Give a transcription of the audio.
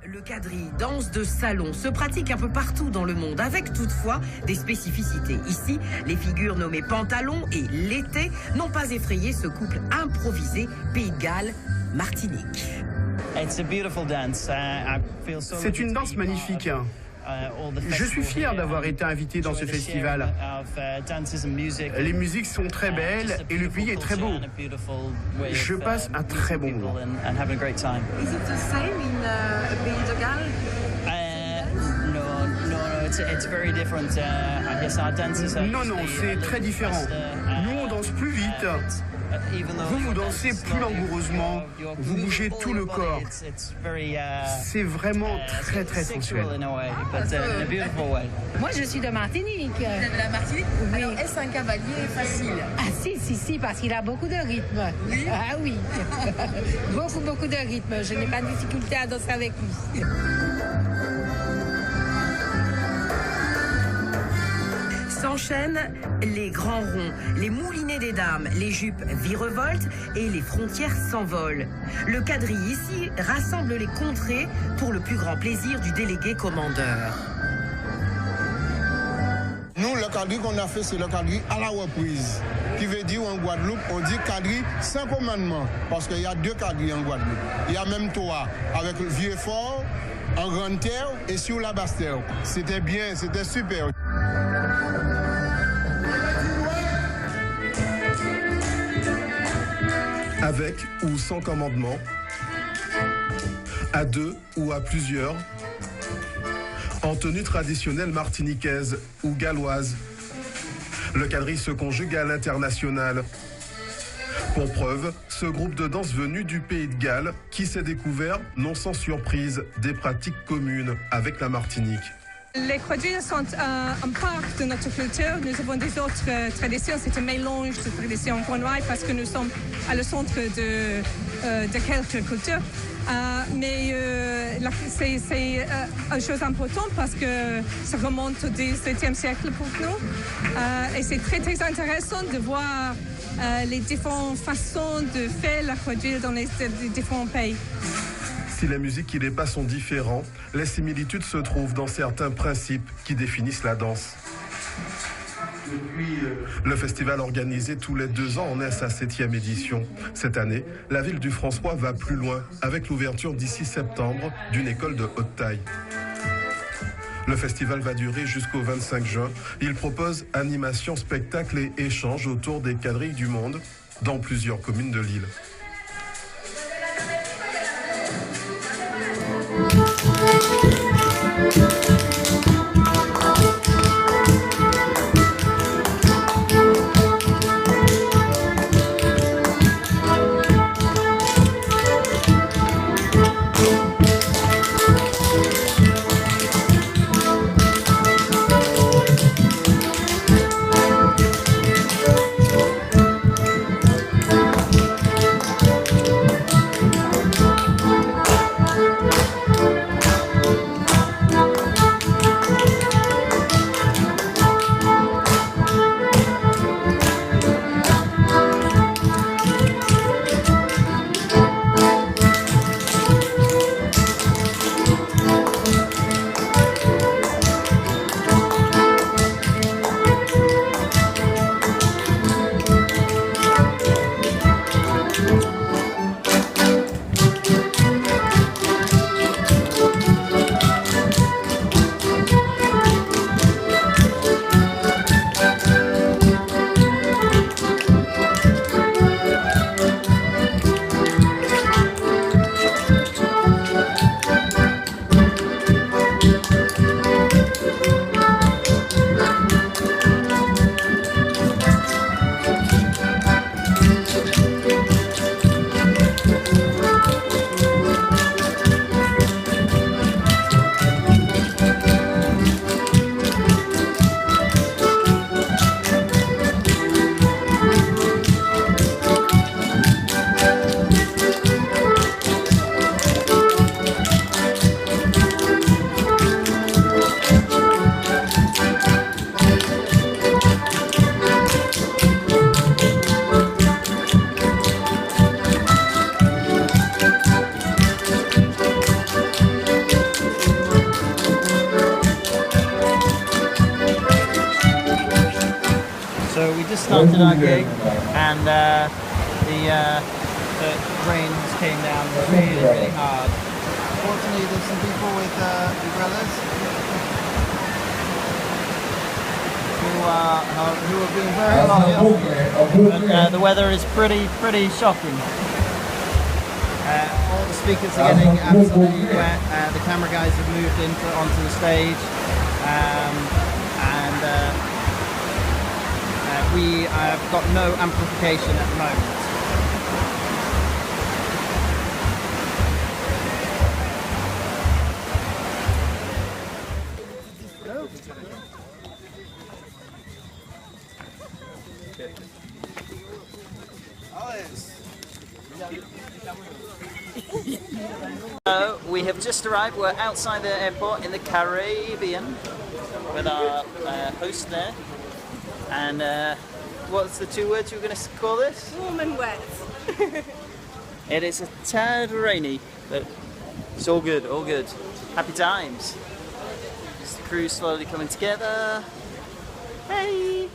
Le quadrille, danse de salon, se pratique un peu partout dans le monde, avec toutefois des spécificités. Ici, les figures nommées pantalon et l'été n'ont pas effrayé ce couple improvisé Pays de Galles-Martinique. C'est une danse magnifique. Je suis fier d'avoir été invité dans ce festival. Les musiques sont très belles et le pays est très beau. Je passe un très bon moment. Non, non, c'est très différent. Nous, on danse plus vite. Vous dansez plus langoureusement, vous bougez tout le corps. C'est vraiment très très sensuel. Moi je suis de Martinique. Vous êtes de la Martinique? Oui. Alors est-ce un cavalier facile? Ah si, parce qu'il a beaucoup de rythme. Oui. Ah oui, beaucoup de rythme. Je n'ai pas de difficulté à danser avec lui. S'enchaînent les grands ronds, les moulinets des dames, les jupes virevoltent et les frontières s'envolent. Le quadrille ici rassemble les contrées pour le plus grand plaisir du délégué commandeur. Nous, le quadrille qu'on a fait, c'est le quadrille à la reprise, qui veut dire en Guadeloupe, on dit quadrille sans commandement, parce qu'il y a 2 quadrilles en Guadeloupe. Il y a même 3, avec le Vieux-Fort, en Grande Terre et sur la Basse Terre. C'était bien, c'était super. Avec ou sans commandement, à 2 ou à plusieurs, en tenue traditionnelle martiniquaise ou galloise. Le quadrille se conjugue à l'international. Pour preuve, ce groupe de danse venu du Pays de Galles qui s'est découvert, non sans surprise, des pratiques communes avec la Martinique. Les quadrilles sont un part de notre culture. Nous avons des autres traditions. C'est un mélange de traditions cornouailles parce que nous sommes à le centre de quelques cultures. Mais c'est une chose importante parce que ça remonte au XVIIe siècle pour nous. Et c'est très, très intéressant de voir les différentes façons de faire la quadrille dans les différents pays. Si les musiques qui les passent sont différentes, les similitudes se trouvent dans certains principes qui définissent la danse. Le festival organisé tous les 2 ans en est sa 7e édition. Cette année, la ville du François va plus loin avec l'ouverture d'ici septembre d'une école de haute taille. Le festival va durer jusqu'au 25 juin. Il propose animations, spectacles et échanges autour des quadrilles du monde dans plusieurs communes de l'île. started our gig, and the rain just came down really hard. Fortunately, there's some people with umbrellas who are being very loyal, but the weather is pretty shocking. All the speakers are getting absolutely wet. The camera guys have moved onto the stage, and we have got no amplification at the moment. We have just arrived. We're outside the airport in the Caribbean with our host there. And what's the 2 words you were going to call this? Warm and wet. It is a tad rainy, but it's all good, all good. Happy times. Just the crew slowly coming together. Hey!